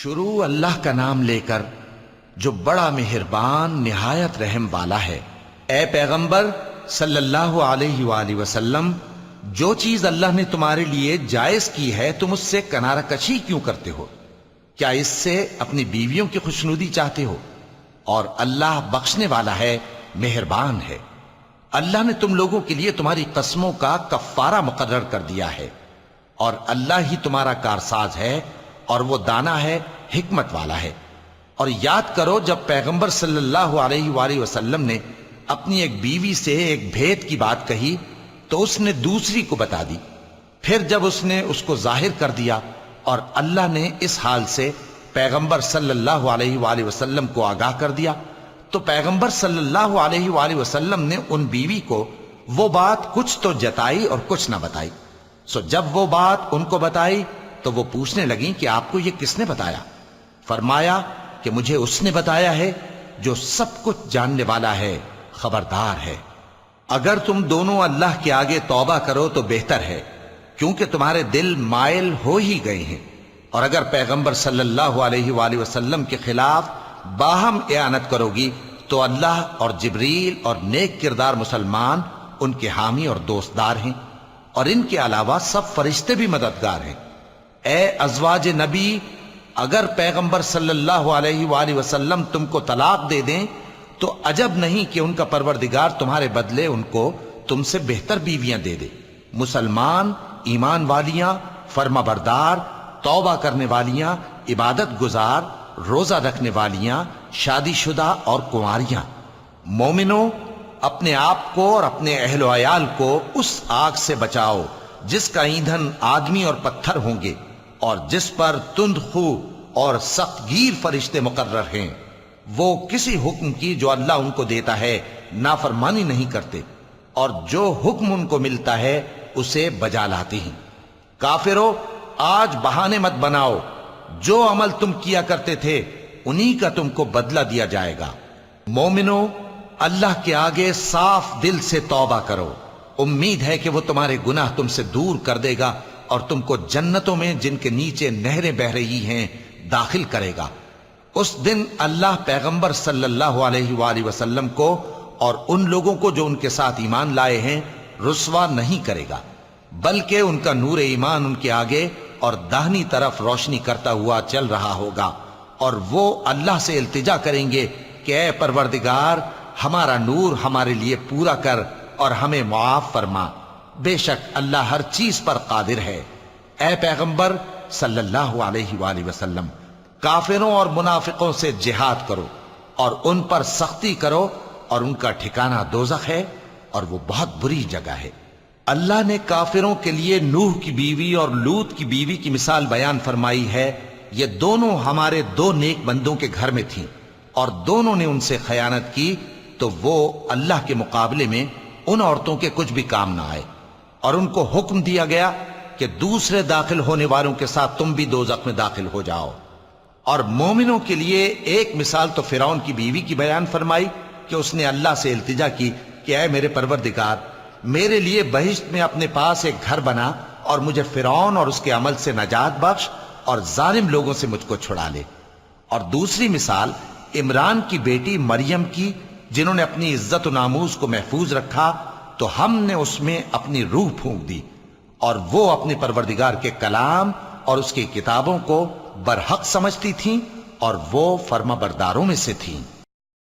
شروع اللہ کا نام لے کر جو بڑا مہربان نہایت رحم والا ہے۔ اے پیغمبر صلی اللہ علیہ وآلہ وسلم، جو چیز اللہ نے تمہارے لیے جائز کی ہے تم اس سے کنارہ کشی کیوں کرتے ہو؟ کیا اس سے اپنی بیویوں کی خوشنودی چاہتے ہو؟ اور اللہ بخشنے والا ہے، مہربان ہے۔ اللہ نے تم لوگوں کے لیے تمہاری قسموں کا کفارہ مقرر کر دیا ہے، اور اللہ ہی تمہارا کارساز ہے، اور وہ دانا ہے، حکمت والا ہے۔ اور یاد کرو جب پیغمبر صلی اللہ علیہ وآلہ وسلم نے اپنی ایک بیوی سے ایک بھید کی بات کہی تو اس نے دوسری کو بتا دی، پھر جب اس نے اس کو ظاہر کر دیا اور اللہ نے اس حال سے پیغمبر صلی اللہ علیہ وآلہ وسلم کو آگاہ کر دیا تو پیغمبر صلی اللہ علیہ وآلہ وسلم نے ان بیوی کو وہ بات کچھ تو جتائی اور کچھ نہ بتائی۔ سو جب وہ بات ان کو بتائی تو وہ پوچھنے لگیں کہ آپ کو یہ کس نے بتایا؟ فرمایا کہ مجھے اس نے بتایا ہے جو سب کچھ جاننے والا ہے، خبردار ہے۔ اگر تم دونوں اللہ کے آگے توبہ کرو تو بہتر ہے، کیونکہ تمہارے دل مائل ہو ہی گئے ہیں۔ اور اگر پیغمبر صلی اللہ علیہ وآلہ وسلم کے خلاف باہم اعانت کرو گی تو اللہ اور جبریل اور نیک کردار مسلمان ان کے حامی اور دوستدار ہیں، اور ان کے علاوہ سب فرشتے بھی مددگار ہیں۔ اے ازواج نبی، اگر پیغمبر صلی اللہ علیہ وآلہ وسلم تم کو طلاق دے دیں تو عجب نہیں کہ ان کا پروردگار تمہارے بدلے ان کو تم سے بہتر بیویاں دے دے، مسلمان، ایمان والیاں، فرما بردار، توبہ کرنے والیاں، عبادت گزار، روزہ رکھنے والیاں، شادی شدہ اور کنواریاں۔ مومنوں، اپنے آپ کو اور اپنے اہل و عیال کو اس آگ سے بچاؤ جس کا ایندھن آدمی اور پتھر ہوں گے، اور جس پر تند خو اور سخت گیر فرشتے مقرر ہیں۔ وہ کسی حکم کی جو اللہ ان کو دیتا ہے نافرمانی نہیں کرتے، اور جو حکم ان کو ملتا ہے اسے بجا لاتے ہیں۔ کافرو، آج بہانے مت بناؤ، جو عمل تم کیا کرتے تھے انہی کا تم کو بدلہ دیا جائے گا۔ مومنو، اللہ کے آگے صاف دل سے توبہ کرو، امید ہے کہ وہ تمہارے گناہ تم سے دور کر دے گا اور تم کو جنتوں میں جن کے نیچے نہریں بہ رہی ہیں داخل کرے گا۔ اس دن اللہ پیغمبر صلی اللہ علیہ وآلہ وسلم کو اور ان لوگوں کو جو ان کے ساتھ ایمان لائے ہیں رسوا نہیں کرے گا، بلکہ ان کا نور ایمان ان کے آگے اور داہنی طرف روشنی کرتا ہوا چل رہا ہوگا، اور وہ اللہ سے التجا کریں گے کہ اے پروردگار، ہمارا نور ہمارے لیے پورا کر اور ہمیں معاف فرما، بے شک اللہ ہر چیز پر قادر ہے۔ اے پیغمبر صلی اللہ علیہ وآلہ وسلم، کافروں اور منافقوں سے جہاد کرو اور ان پر سختی کرو، اور ان کا ٹھکانہ دوزخ ہے، اور وہ بہت بری جگہ ہے۔ اللہ نے کافروں کے لیے نوح کی بیوی اور لوط کی بیوی کی مثال بیان فرمائی ہے۔ یہ دونوں ہمارے دو نیک بندوں کے گھر میں تھیں، اور دونوں نے ان سے خیانت کی تو وہ اللہ کے مقابلے میں ان عورتوں کے کچھ بھی کام نہ آئے، اور ان کو حکم دیا گیا کہ دوسرے داخل ہونے والوں کے ساتھ تم بھی دوزخ میں داخل ہو جاؤ۔ اور مومنوں کے لیے ایک مثال تو فرعون کی بیوی کی بیان فرمائی کہ اس نے اللہ سے التجا کی کہ اے میرے پروردگار، میرے لیے بہشت میں اپنے پاس ایک گھر بنا اور مجھے فرعون اور اس کے عمل سے نجات بخش اور ظالم لوگوں سے مجھ کو چھڑا لے۔ اور دوسری مثال عمران کی بیٹی مریم کی، جنہوں نے اپنی عزت و ناموس کو محفوظ رکھا تو ہم نے اس میں اپنی روح پھونک دی، اور وہ اپنے پروردگار کے کلام اور اس کی کتابوں کو برحق سمجھتی تھیں، اور وہ فرما برداروں میں سے تھیں۔